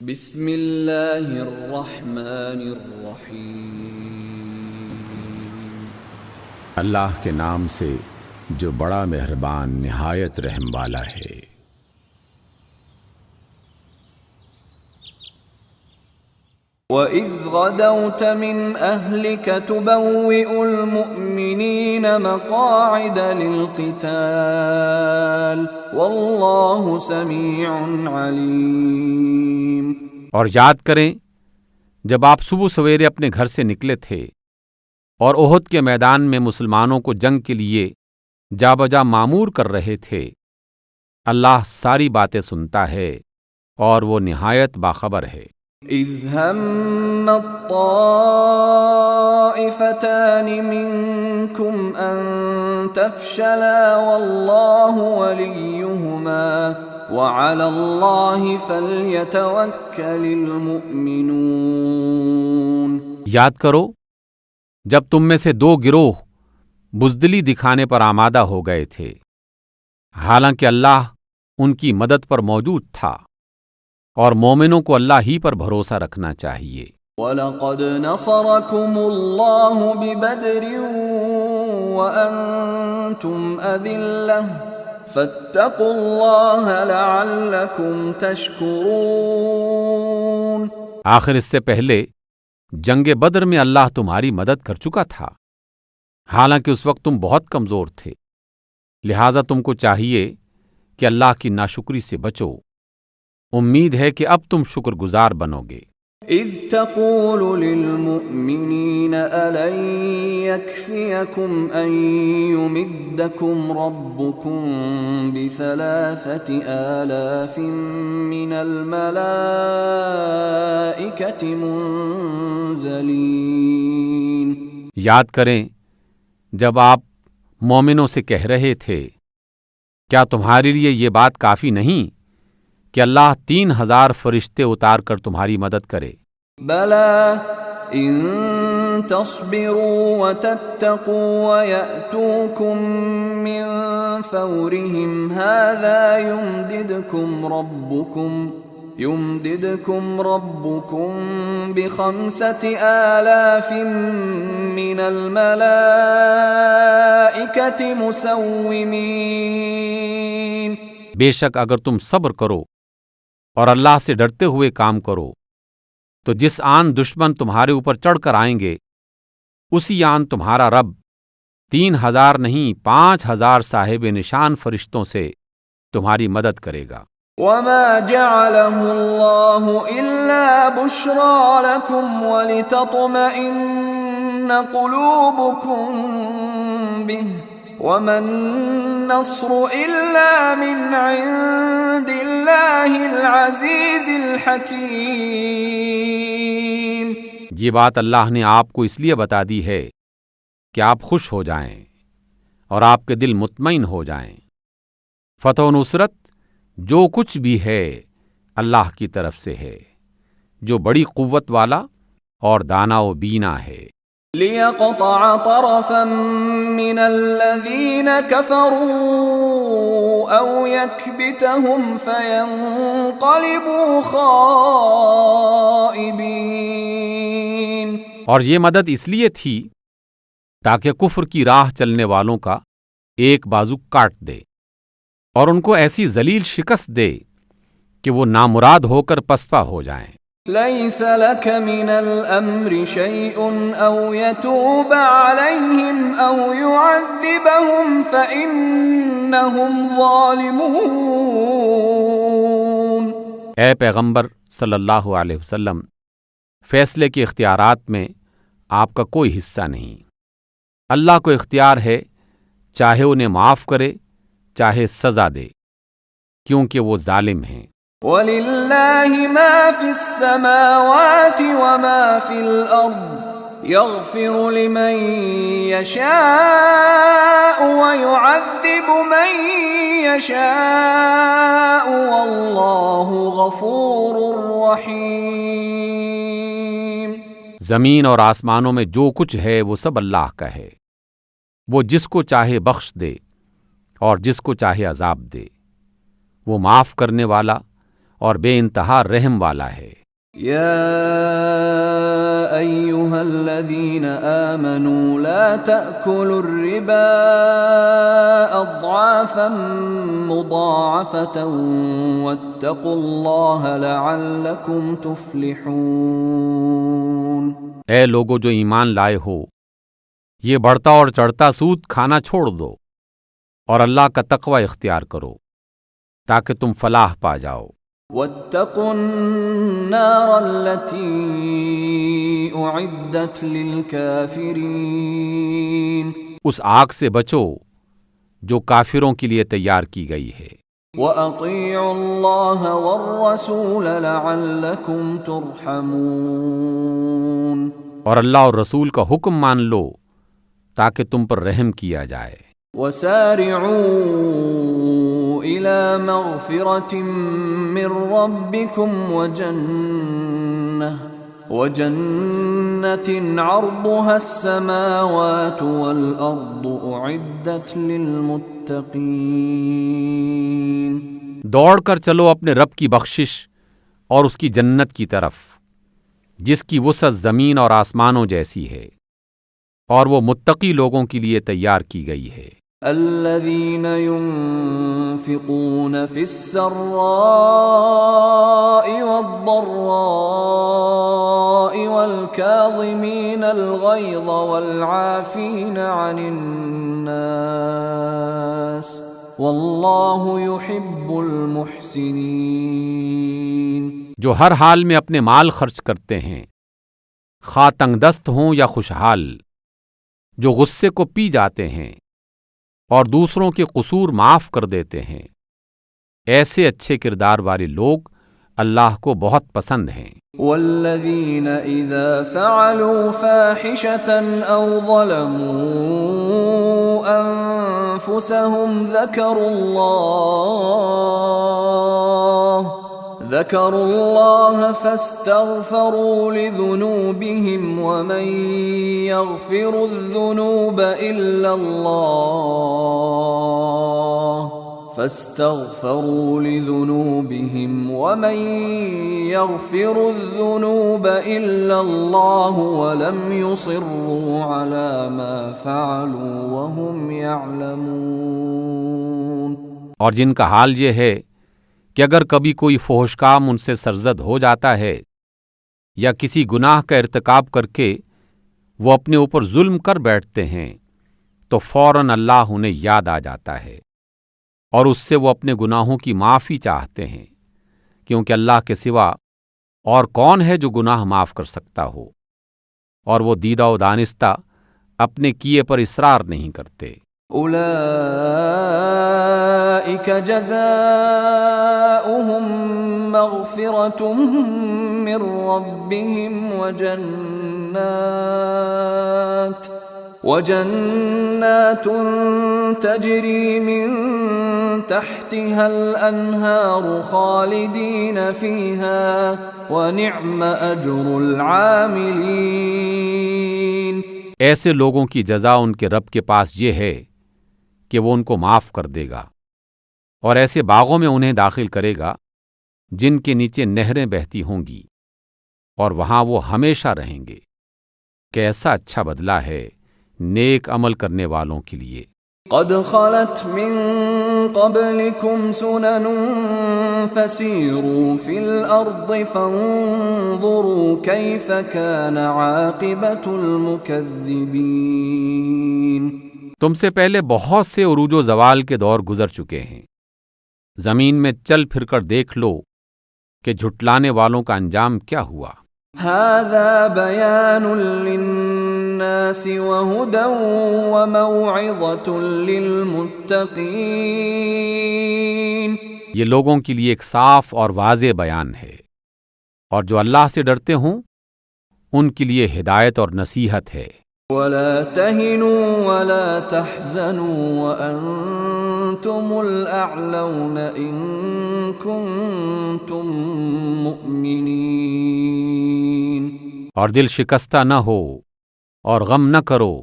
بسم اللہ الرحمن الرحیم۔ اللہ کے نام سے جو بڑا مہربان نہایت رحم والا ہے۔ وَإِذْ غَدَوْتَ مِنْ أَهْلِكَ تُبَوِّئُ الْمُؤْمِنِينَ مَقَاعِدَ لِلْقِتَالِ وَاللَّهُ سَمِيعٌ عَلِيمٌ۔ اور یاد کریں جب آپ صبح سویرے اپنے گھر سے نکلے تھے اور احد کے میدان میں مسلمانوں کو جنگ کے لیے جا بجا معمور کر رہے تھے۔ اللہ ساری باتیں سنتا ہے اور وہ نہایت باخبر ہے۔ اذ هم الطائفتان منكم ان تفشلا والله وليهما وعلى الله فليتوكل المؤمنون۔ یاد کرو جب تم میں سے دو گروہ بزدلی دکھانے پر آمادہ ہو گئے تھے، حالانکہ اللہ ان کی مدد پر موجود تھا، اور مومنوں کو اللہ ہی پر بھروسہ رکھنا چاہیے۔ وَلَقَدْ نَصَرَكُمُ اللَّهُ بِبَدْرٍ وَأَنْتُمْ أَذِلَّةٌ فَاتَّقُوا اللَّهَ لَعَلَّكُمْ تَشْكُرُونَ۔ آخر اس سے پہلے جنگ بدر میں اللہ تمہاری مدد کر چکا تھا، حالانکہ اس وقت تم بہت کمزور تھے، لہٰذا تم کو چاہیے کہ اللہ کی ناشکری سے بچو۔ امید ہے کہ اب تم شکر گزار بنو گے۔ اذ تقول للمؤمنین ألن يكفيكم ان يمدكم ربكم بثلاثة آلاف من الملائكة منزلین۔ یاد کریں جب آپ مومنوں سے کہہ رہے تھے، کیا تمہارے لیے یہ بات کافی نہیں کہ اللہ 3000 فرشتے اتار کر تمہاری مدد کرے؟ بلی ان تصبروا وتتقوا ويأتوكم من فورهم هذا يمددكم ربكم ب5000 من الملائكة مسومين۔ بے شک اگر تم صبر کرو اور اللہ سے ڈرتے ہوئے کام کرو تو جس آن دشمن تمہارے اوپر چڑھ کر آئیں گے، اسی آن تمہارا رب 3000 نہیں 5000 صاحب نشان فرشتوں سے تمہاری مدد کرے گا۔ وما جعله الله إلا بشرى لكم ولتطمئن قلوبكم به وما النصر إلا من عند الله العزيز الحكيم۔ یہ بات اللہ نے آپ کو اس لیے بتا دی ہے کہ آپ خوش ہو جائیں اور آپ کے دل مطمئن ہو جائیں۔ فتح و نصرت جو کچھ بھی ہے اللہ کی طرف سے ہے، جو بڑی قوت والا اور دانا و بینا ہے۔ لِيَقْطَعَ طَرَفًا مِّنَ الَّذِينَ كَفَرُوا أَوْ يَكْبِتَهُمْ فَيَنْقَلِبُوا خَائِبِينَ۔ اور یہ مدد اس لیے تھی تاکہ کفر کی راہ چلنے والوں کا ایک بازو کاٹ دے اور ان کو ایسی ذلیل شکست دے کہ وہ نامراد ہو کر پسپا ہو جائیں۔ لَيْسَ لَكَ مِنَ الْأَمْرِ شَيْءٌ أَوْ يَتُوبَ عَلَيْهِمْ أَوْ يُعَذِّبَهُمْ فَإِنَّهُمْ ظَالِمُونَ۔ اے پیغمبر صلی اللہ علیہ وسلم، فیصلے کے اختیارات میں آپ کا کوئی حصہ نہیں۔ اللہ کو اختیار ہے چاہے انہیں معاف کرے چاہے سزا دے، کیونکہ وہ ظالم ہیں۔ وَلِلَّهِ مَا فِي السَّمَاوَاتِ وَمَا فِي الْأَرْضِ يَغْفِرُ لِمَن يَشَاءُ وَيُعَذِّبُ مَن يَشَاءُ وَاللَّهُ غَفُورٌ رَّحِيمٌ۔ زمین اور آسمانوں میں جو کچھ ہے وہ سب اللہ کا ہے، وہ جس کو چاہے بخش دے اور جس کو چاہے عذاب دے، وہ معاف کرنے والا اور بے انتہا رحم والا ہے۔ يا أيها الذين آمنوا لا تأكلوا الربا أضعافا مضاعفة واتقوا الله لعلكم تفلحون۔ اے لوگو جو ایمان لائے ہو، یہ بڑھتا اور چڑھتا سود کھانا چھوڑ دو اور اللہ کا تقوی اختیار کرو تاکہ تم فلاح پا جاؤ۔ واتقوا النار التي أعدت للكافرين۔ اس آگ سے بچو جو کافروں کے لیے تیار کی گئی ہے۔ وأطيعوا الله والرسول لعلكم ترحمون۔ اور اللہ اور رسول کا حکم مان لو تاکہ تم پر رحم کیا جائے۔ وسارعوا إلى مغفرة من ربكم وجنة عرضها السماوات والأرض أعدت للمتقين۔ دوڑ کر چلو اپنے رب کی بخشش اور اس کی جنت کی طرف جس کی وسعت زمین اور آسمانوں جیسی ہے، اور وہ متقی لوگوں کے لیے تیار کی گئی ہے۔ الذين ينفقون في السراء والضراء والكاظمين الغيظ والعافين عن الناس والله يحب المحسنين۔ جو ہر حال میں اپنے مال خرچ کرتے ہیں، خواہ تنگ دست ہوں یا خوشحال، جو غصے کو پی جاتے ہیں اور دوسروں کے قصور معاف کر دیتے ہیں، ایسے اچھے کردار والے لوگ اللہ کو بہت پسند ہیں۔ والذین اذا فعلوا فاحشة او ظلموا انفسهم ذكروا الله فاستغفروا لذنوبهم ومن يغفر الذنوب إلا الله ولم يصروا على ما فعلوا وهم يعلمون۔ اور جن کا حال یہ ہے کہ اگر کبھی کوئی فحش کام ان سے سرزد ہو جاتا ہے یا کسی گناہ کا ارتکاب کر کے وہ اپنے اوپر ظلم کر بیٹھتے ہیں تو فوراً اللہ انہیں یاد آ جاتا ہے اور اس سے وہ اپنے گناہوں کی معافی چاہتے ہیں، کیونکہ اللہ کے سوا اور کون ہے جو گناہ معاف کر سکتا ہو، اور وہ دیدہ و دانستہ اپنے کیے پر اصرار نہیں کرتے۔ اولئک جزاؤہم مغفرۃ من ربہم وجنات تجری من تحتها الانہار خالدین فیہا ونعم اجر العاملین۔ ایسے لوگوں کی جزا ان کے رب کے پاس یہ ہے کہ وہ ان کو معاف کر دے گا اور ایسے باغوں میں انہیں داخل کرے گا جن کے نیچے نہریں بہتی ہوں گی، اور وہاں وہ ہمیشہ رہیں گے۔ کیسا اچھا بدلہ ہے نیک عمل کرنے والوں کے لیے۔ قد خلت من قبلكم سنن فسيروا في الأرض فانظروا كيف كان عاقبة المكذبين۔ تم سے پہلے بہت سے عروج و زوال کے دور گزر چکے ہیں، زمین میں چل پھر کر دیکھ لو کہ جھٹلانے والوں کا انجام کیا ہوا۔ هذا بيان للناس وهدى وموعظة للمتقين۔ یہ لوگوں کے لیے ایک صاف اور واضح بیان ہے، اور جو اللہ سے ڈرتے ہوں ان کے لیے ہدایت اور نصیحت ہے۔ ولا تهنوا ولا تحزنوا وأنتم الأعلون إن كنتم مؤمنين۔ اور دل شکستہ نہ ہو اور غم نہ کرو،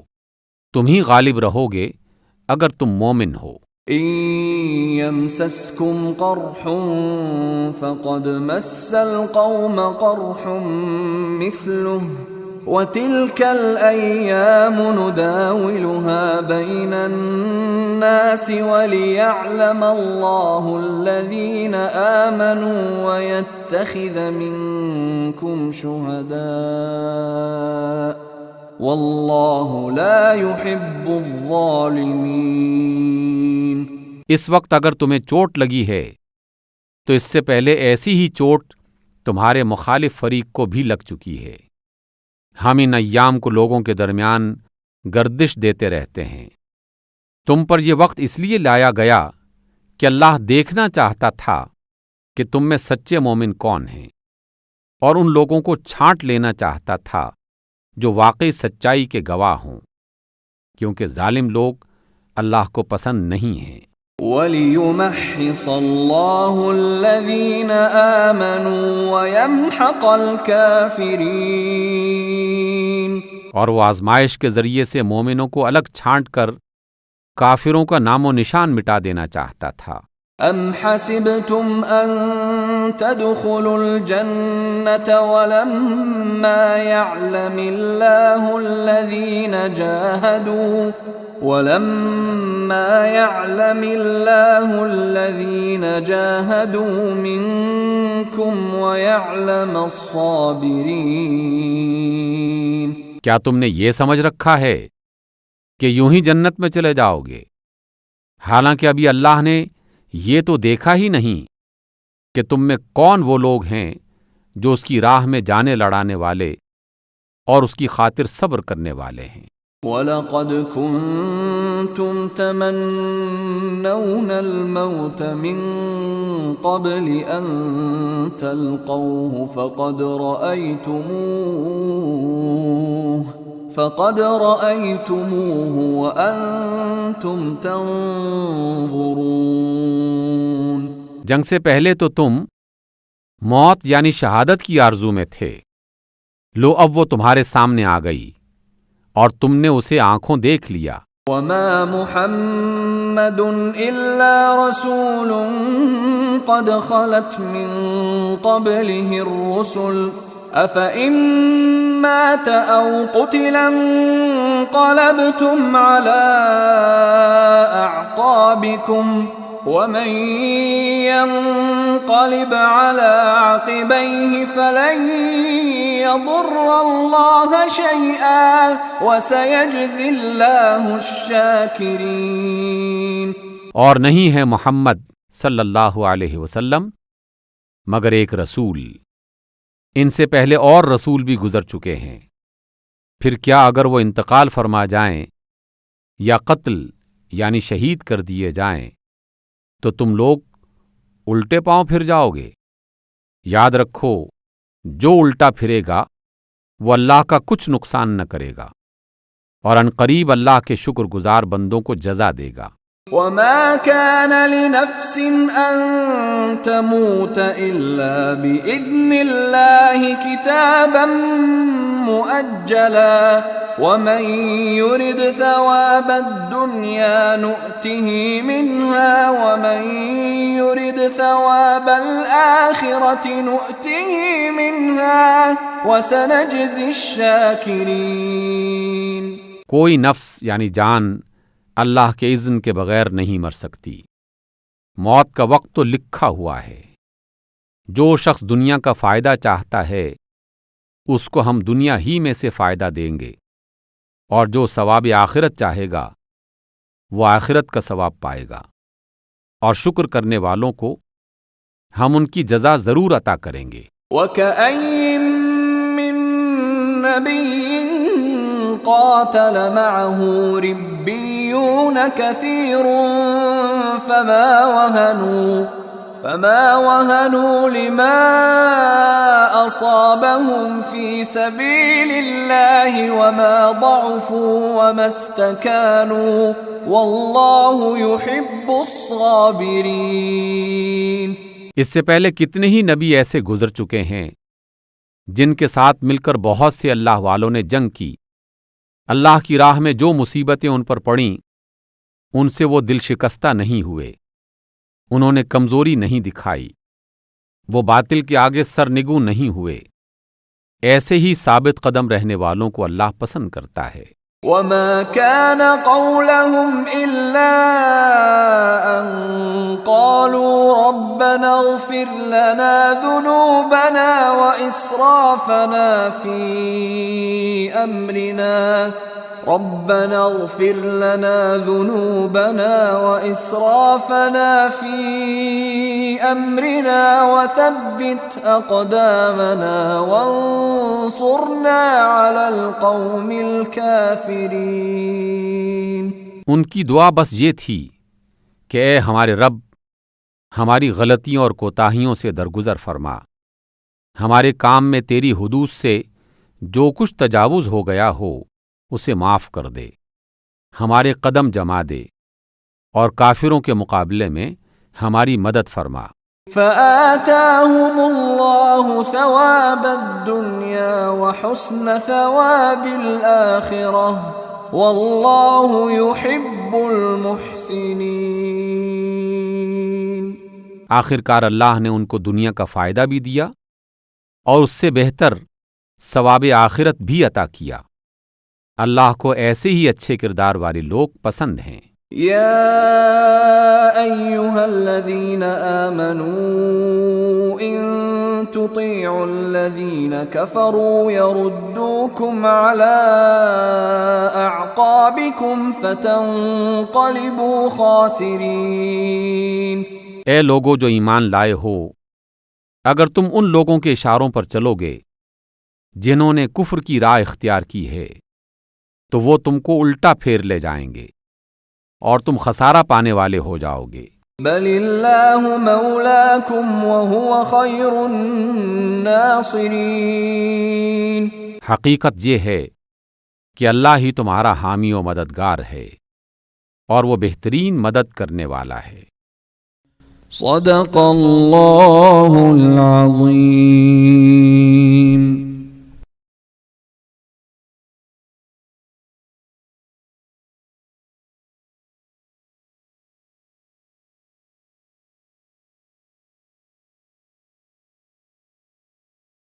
تم ہی غالب رہو گے اگر تم مومن ہو۔ إن يمسسكم قرح فقد مس القوم قرح مثله وتلك الأيام نداولها بين الناس وليعلم الله الذين آمنوا ويتخذ منكم شهداء واللہ لا يحب الظالمین۔ اس وقت اگر تمہیں چوٹ لگی ہے تو اس سے پہلے ایسی ہی چوٹ تمہارے مخالف فریق کو بھی لگ چکی ہے۔ ہم ان ایام کو لوگوں کے درمیان گردش دیتے رہتے ہیں۔ تم پر یہ وقت اس لیے لایا گیا کہ اللہ دیکھنا چاہتا تھا کہ تم میں سچے مومن کون ہیں، اور ان لوگوں کو چھانٹ لینا چاہتا تھا جو واقعی سچائی کے گواہ ہوں، کیونکہ ظالم لوگ اللہ کو پسند نہیں ہیں۔ وَلِيُمَحِّصَ اللَّهُ الَّذِينَ آمَنُوا وَيَمْحَقَ الْكَافِرِينَ، اور وہ آزمائش کے ذریعے سے مومنوں کو الگ چھانٹ کر کافروں کا نام و نشان مٹا دینا چاہتا تھا۔ ام حسبتم ان تدخلوا الجنة ولما يعلم الله الذين جاهدوا منكم ويعلم الصابرين۔ کیا تم نے یہ سمجھ رکھا ہے کہ یوں ہی جنت میں چلے جاؤ گے، حالانکہ ابھی اللہ نے یہ تو دیکھا ہی نہیں کہ تم میں کون وہ لوگ ہیں جو اس کی راہ میں جانیں لڑانے والے اور اس کی خاطر صبر کرنے والے ہیں۔ وَلَقَدْ كُنْتُمْ تَمَنَّوْنَ الْمَوْتَ مِنْ قَبْلِ أَنْ تَلْقَوْهُ فَقَدْ رَأَيْتُمُوهُ وَأَنْتُمْ تَنْظُرُونَ۔ جنگ سے پہلے تو تم موت یعنی شہادت کی آرزو میں تھے، لو اب وہ تمہارے سامنے آ گئی اور تم نے اسے آنکھوں دیکھ لیا۔ وَمَا مُحَمَّدٌ إِلَّا رَسُولٌ قَدْ خَلَتْ مِن قَبْلِهِ الرُّسُلُ أَفَإِن مَّاتَ أَوْ قُتِلَ انقَلَبْتُمْ عَلَىٰ أَعْقَابِكُمْ وَمَن يَنقَلِبْ عَلَىٰ عَقِبَيْهِ فَلَن يَضُرَّ اللَّهَ شَيْئًا وَسَيَجْزِي اللَّهُ الشَّاكِرِينَ۔ اور نہیں ہے محمد صلی اللہ علیہ وسلم مگر ایک رسول، ان سے پہلے اور رسول بھی گزر چکے ہیں، پھر کیا اگر وہ انتقال فرما جائیں یا قتل یعنی شہید کر دیے جائیں تو تم لوگ الٹے پاؤں پھر جاؤ گے؟ یاد رکھو، جو الٹا پھرے گا وہ اللہ کا کچھ نقصان نہ کرے گا، اور ان قریب اللہ کے شکر گزار بندوں کو جزا دے گا۔ وَمَا كَانَ لِنَفْسٍ أَن تَمُوتَ إِلَّا بِإِذْنِ اللَّهِ كِتَابًا مُؤَجَّلًا وَمَن يُرِدْ ثَوَابَ الدُّنْيَا نُؤْتِهِ مِنْهَا وَمَن يُرِدْ ثَوَابَ الْآخِرَةِ نُؤْتِهِ مِنْهَا وَسَنَجْزِي الشَّاكِرِينَ۔ کوئی نفس یعنی جان اللہ کے اذن کے بغیر نہیں مر سکتی، موت کا وقت تو لکھا ہوا ہے۔ جو شخص دنیا کا فائدہ چاہتا ہے اس کو ہم دنیا ہی میں سے فائدہ دیں گے، اور جو ثواب آخرت چاہے گا وہ آخرت کا ثواب پائے گا، اور شکر کرنے والوں کو ہم ان کی جزا ضرور عطا کریں گے۔ وَكَأَيٍّ مِّن نَّبِيٍّ قَاتَلَ مَعَهُ رِبِّيُّونَ كَثِيرٌ فَمَا وَهَنُوا لِمَا أَصَابَهُمْ فِي سَبِيلِ اللَّهِ وَمَا ضَعُفُوا وَمَا اسْتَكَانُوا وَاللَّهُ يُحِبُّ الصَّابِرِينَ۔ اس سے پہلے کتنے ہی نبی ایسے گزر چکے ہیں جن کے ساتھ مل کر بہت سے اللہ والوں نے جنگ کی، اللہ کی راہ میں جو مصیبتیں ان پر پڑیں ان سے وہ دل شکستہ نہیں ہوئے، انہوں نے کمزوری نہیں دکھائی، وہ باطل کے آگے سرنگوں نہیں ہوئے۔ ایسے ہی ثابت قدم رہنے والوں کو اللہ پسند کرتا ہے۔ وما كان قولهم إلا أن قالوا ربنا اغفر لنا ذنوبنا وإسرافنا في أمرنا ربنا اغفر لنا ذنوبنا وإسرافنا في أمرنا وثبت أقدامنا وانصرنا على القوم الكافرين۔ ان کی دعا بس یہ تھی کہ اے ہمارے رب، ہماری غلطیوں اور کوتاہیوں سے درگزر فرما، ہمارے کام میں تیری حدود سے جو کچھ تجاوز ہو گیا ہو اسے معاف کر دے، ہمارے قدم جما دے اور کافروں کے مقابلے میں ہماری مدد فرما۔ فآتاهم الله ثواب الدنيا وحسن ثواب الآخرة والله يحب المحسنين۔ آخر کار اللہ نے ان کو دنیا کا فائدہ بھی دیا اور اس سے بہتر ثواب آخرت بھی عطا کیا۔ اللہ کو ایسے ہی اچھے کردار والے لوگ پسند ہیں۔ یا ایھا الذین آمنوا ان تطیعوا الذین کفروا یردوکم علی اعقابکم فتنقلبوا خاسرین۔ اے لوگو جو ایمان لائے ہو، اگر تم ان لوگوں کے اشاروں پر چلو گے جنہوں نے کفر کی راہ اختیار کی ہے تو وہ تم کو الٹا پھیر لے جائیں گے اور تم خسارہ پانے والے ہو جاؤ گے۔ بل اللہ مولاکم وہو خیر الناصرین۔ حقیقت یہ ہے کہ اللہ ہی تمہارا حامی و مددگار ہے اور وہ بہترین مدد کرنے والا ہے۔ صدق اللہ العظیم۔